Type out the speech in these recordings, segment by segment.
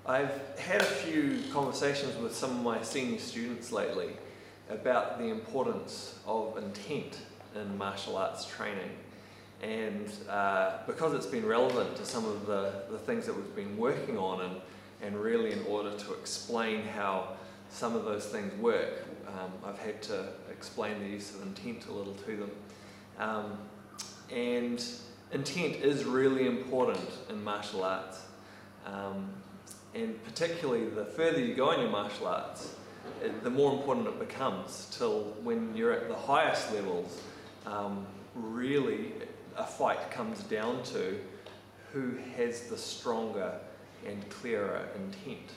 I've had a few conversations with some of my senior students lately about the importance of intent in martial arts training. And because it's been relevant to some of the things that we've been working on, and really in order to explain how some of those things work, I've had to explain the use of intent a little to them. And intent is really important in martial arts. And particularly the further you go in your martial arts, the more important it becomes, till when you're at the highest levels, really a fight comes down to who has the stronger and clearer intent.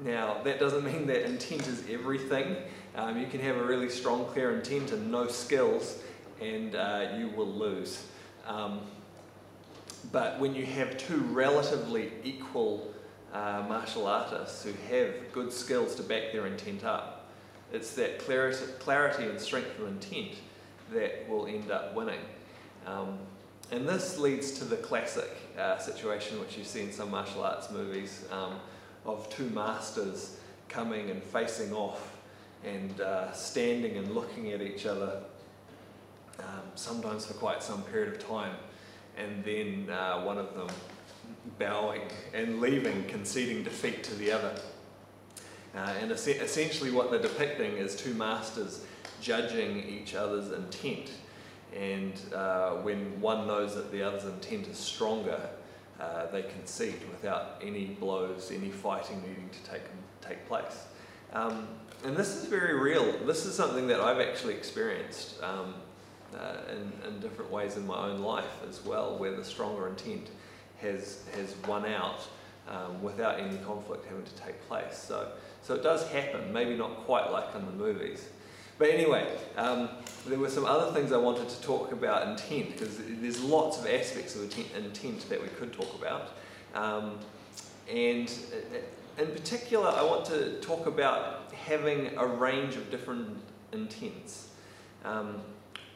Now, that doesn't mean that intent is everything. You can have a really strong, clear intent and no skills, and you will lose. But when you have two relatively equal martial artists who have good skills to back their intent up, it's that clarity and strength of intent that will end up winning. And this leads to the classic situation which you see in some martial arts movies of two masters coming and facing off and standing and looking at each other, sometimes for quite some period of time, and then one of them bowing and leaving, conceding defeat to the other. And essentially what they're depicting is two masters judging each other's intent, and when one knows that the other's intent is stronger, they concede without any blows, any fighting needing to take place. And this is very real. This is something that I've actually experienced in different ways in my own life as well, where the stronger intent has won out without any conflict having to take place. So it does happen, maybe not quite like in the movies. But anyway, there were some other things I wanted to talk about intent, because there's lots of aspects of intent that we could talk about. And in particular, I want to talk about having a range of different intents.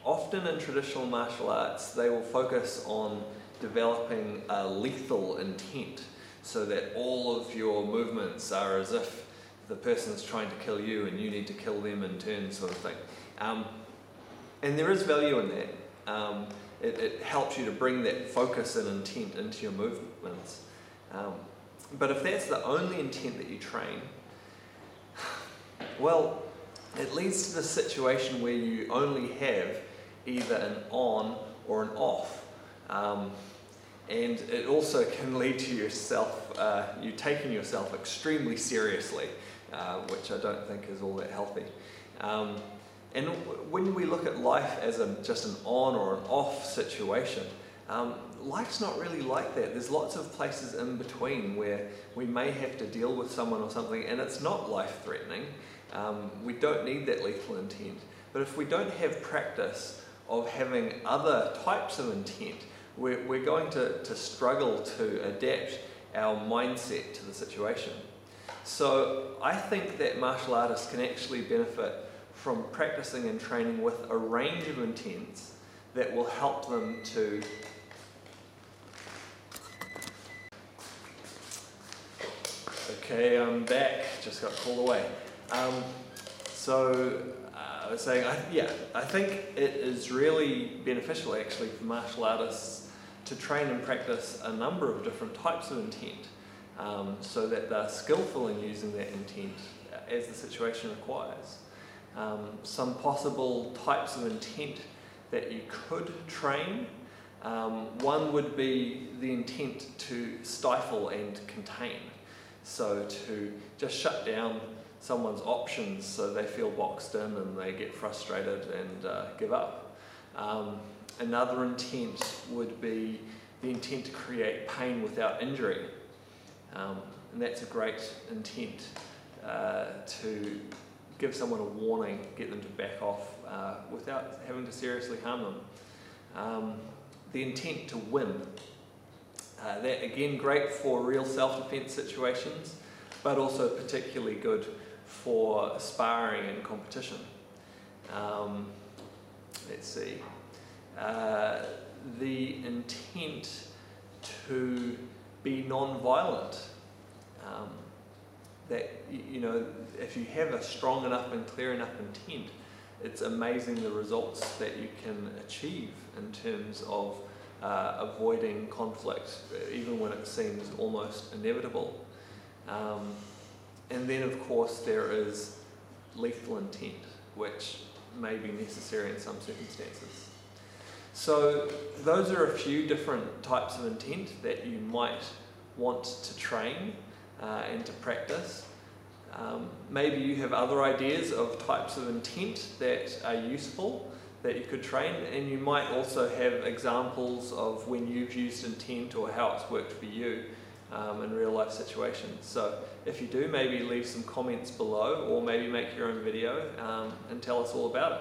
Often in traditional martial arts, they will focus on developing a lethal intent, so that all of your movements are as if the person is trying to kill you and you need to kill them in turn, sort of thing. And there is value in that. It helps you to bring that focus and intent into your movements. But if that's the only intent that you train, well, it leads to the situation where you only have either an on or an off. And it also can lead to you taking yourself extremely seriously, which I don't think is all that healthy. And when we look at life as just an on or an off situation, life's not really like that. There's lots of places in between where we may have to deal with someone or something and it's not life-threatening. We don't need that lethal intent. But if we don't have practice of having other types of intent, we're going to struggle to adapt our mindset to the situation. So I think that martial artists can actually benefit from practicing and training with a range of intents that will help them to Okay, I'm back. Just got called away. I was saying, I think it is really beneficial actually for martial artists to train and practice a number of different types of intent, so that they're skillful in using that intent as the situation requires. Some possible types of intent that you could train, one would be the intent to stifle and contain. So to just shut down someone's options so they feel boxed in and they get frustrated and give up. Another intent would be the intent to create pain without injury. And that's a great intent to give someone a warning, get them to back off without having to seriously harm them. The intent to win. That again, great for real self-defense situations, but also particularly good for sparring and competition. Let's see. The intent to be non-violent. that, you know, if you have a strong enough and clear enough intent, it's amazing the results that you can achieve in terms of avoiding conflict, even when it seems almost inevitable. And then, of course, there is lethal intent, which may be necessary in some circumstances. So those are a few different types of intent that you might want to train and to practice. Maybe you have other ideas of types of intent that are useful that you could train, and you might also have examples of when you've used intent or how it's worked for you in real life situations. So if you do, maybe leave some comments below, or maybe make your own video and tell us all about it.